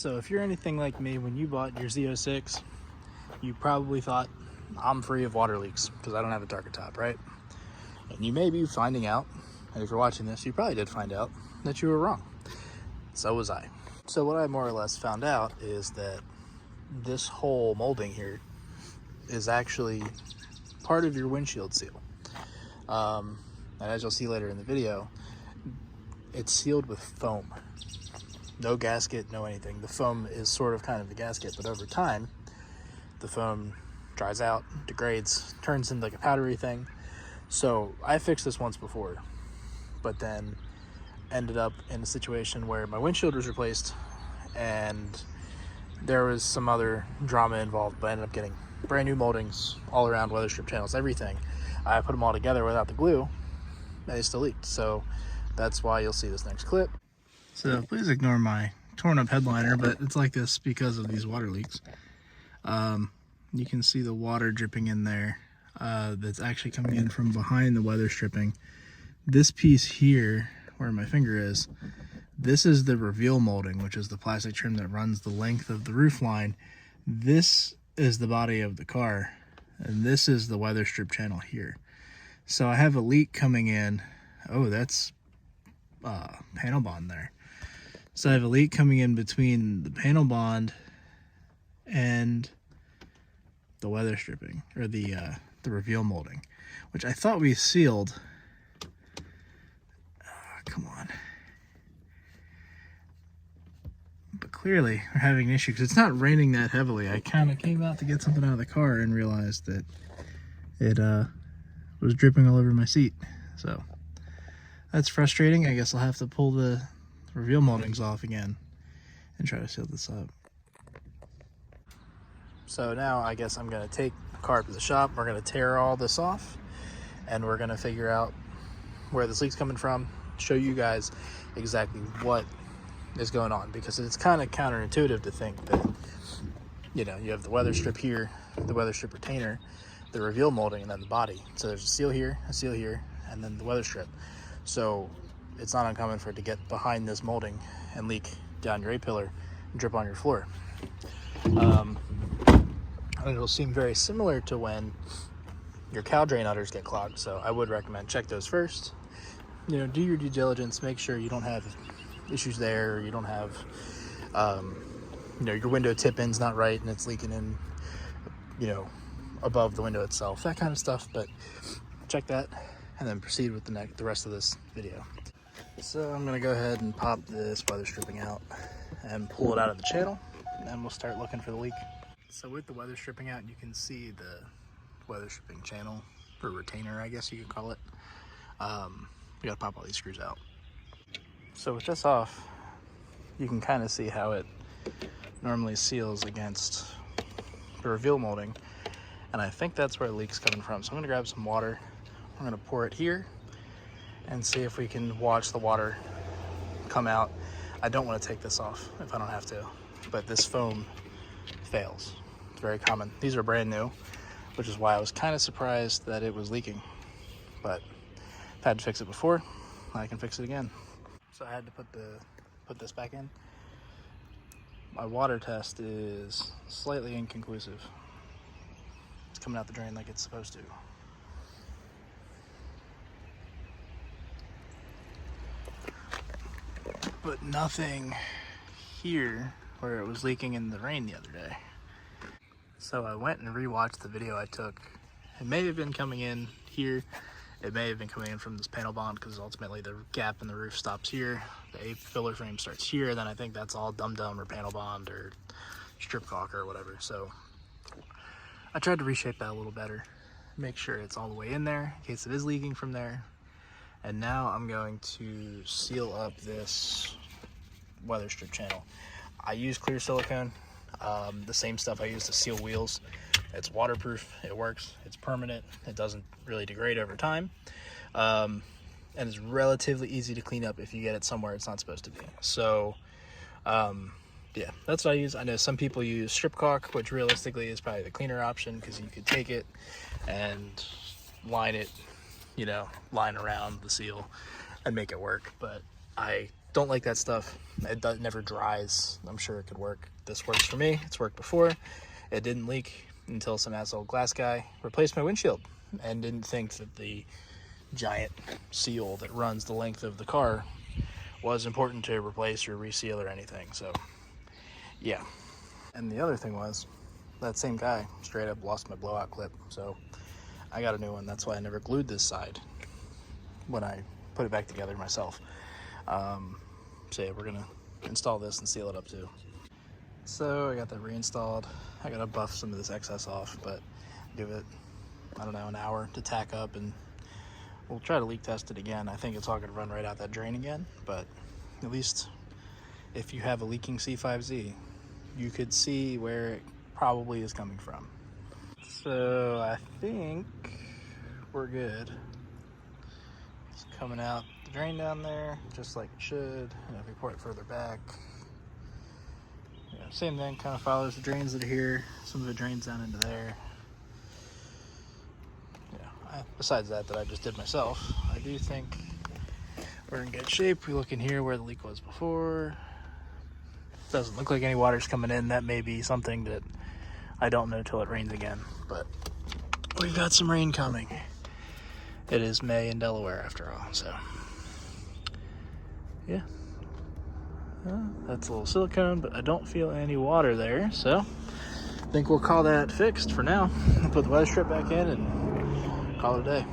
So if you're anything like me, when you bought your Z06, you probably thought, I'm free of water leaks because I don't have a target top, right? And you may be finding out, and if you're watching this, you probably did find out that you were wrong. So was I. So what I more or less found out is that this whole molding here is actually part of your windshield seal. And as you'll see later in the video, it's sealed with foam. No gasket, no anything. The foam is sort of kind of the gasket, but over time, the foam dries out, degrades, turns into like a powdery thing. So I fixed this once before, but then ended up in a situation where my windshield was replaced and there was some other drama involved, but I ended up getting brand new moldings all around, weather strip channels, everything. I put them all together without the glue and they still leaked. So that's why you'll see this next clip. So please ignore my torn up headliner, but it's like this because of these water leaks. You can see the water dripping in there. That's actually coming in from behind the weather stripping. This piece here, where my finger is, this is the reveal molding, which is the plastic trim that runs the length of the roof line. This is the body of the car, and this is the weather strip channel here. So I have a leak coming in. Oh, that's panel bond there. So I have a leak coming in between the panel bond and the weather stripping, or the reveal molding, which I thought we sealed. Come on. But clearly we're having an issue because it's not raining that heavily. I kind of came out to get something out of the car and realized that it was dripping all over my seat. So that's frustrating. I guess I'll have to pull the reveal moldings off again and try to seal this up. So now I guess I'm going to take the car to the shop. We're going to tear all this off and we're going to figure out where this leak's coming from, show you guys exactly what is going on, because it's kind of counterintuitive to think that, you know, you have the weather strip here, the weather strip retainer, the reveal molding, and then the body. So there's a seal here, and then the weather strip. So it's not uncommon for it to get behind this molding and leak down your A-pillar and drip on your floor. And it'll seem very similar to when your cow drain udders get clogged. So I would recommend check those first. You know, do your due diligence, make sure you don't have issues there, or you don't have, you know, your window tip-in's not right and it's leaking in, you know, above the window itself, that kind of stuff. But check that and then proceed with the rest of this video. So I'm gonna go ahead and pop this weather stripping out and pull it out of the channel, and then we'll start looking for the leak. So with the weather stripping out, you can see the weather stripping channel, or retainer, I guess you could call it. We gotta pop all these screws out. So with this off, you can kind of see how it normally seals against the reveal molding, and I think that's where the leak's coming from. So I'm gonna grab some water, I'm gonna pour it here and see if we can watch the water come out. I don't want to take this off if I don't have to, but this foam fails. It's very common. These are brand new, which is why I was kind of surprised that it was leaking. But I've had to fix it before, I can fix it again. So I had to put this back in. My water test is slightly inconclusive. It's coming out the drain like it's supposed to. But nothing here where it was leaking in the rain the other day. So I went and rewatched the video I took. It may have been coming in here. It may have been coming in from this panel bond, because ultimately the gap in the roof stops here. The A-pillar frame starts here. Then I think that's all dum-dum or panel bond or strip caulk or whatever. So I tried to reshape that a little better. Make sure it's all the way in there in case it is leaking from there. And now I'm going to seal up this weather strip channel. I use clear silicone, the same stuff I use to seal wheels. It's waterproof, it works, it's permanent, it doesn't really degrade over time, and it's relatively easy to clean up if you get it somewhere it's not supposed to be. So yeah, that's what I use. I know some people use strip caulk, which realistically is probably the cleaner option, because you could take it and line it, you know, line around the seal and make it work. But I don't like that stuff. It never dries. I'm sure it could work. This works for me. It's worked before. It didn't leak until some asshole glass guy replaced my windshield and didn't think that the giant seal that runs the length of the car was important to replace or reseal or anything. So yeah. And the other thing was, that same guy straight up lost my blowout clip, so I got a new one. That's why I never glued this side when I put it back together myself. So yeah, we're gonna install this and seal it up too. So I got that reinstalled. I gotta buff some of this excess off, but give it, I don't know, an hour to tack up, and we'll try to leak test it again. I think it's all gonna run right out that drain again, but at least if you have a leaking C5Z, you could see where it probably is coming from. So I think we're good. It's coming out the drain down there, just like it should. And if we pour it further back, yeah, same thing, kind of follows the drains that are here. Some of it drains down into there. Yeah, besides that I just did myself, I do think we're in good shape. We look in here where the leak was before. Doesn't look like any water's coming in. That may be something that I don't know till it rains again, but we've got some rain coming. It is May in Delaware after all, so yeah. That's a little silicone, but I don't feel any water there, so I think we'll call that fixed for now. Put the weather strip back in and call it a day.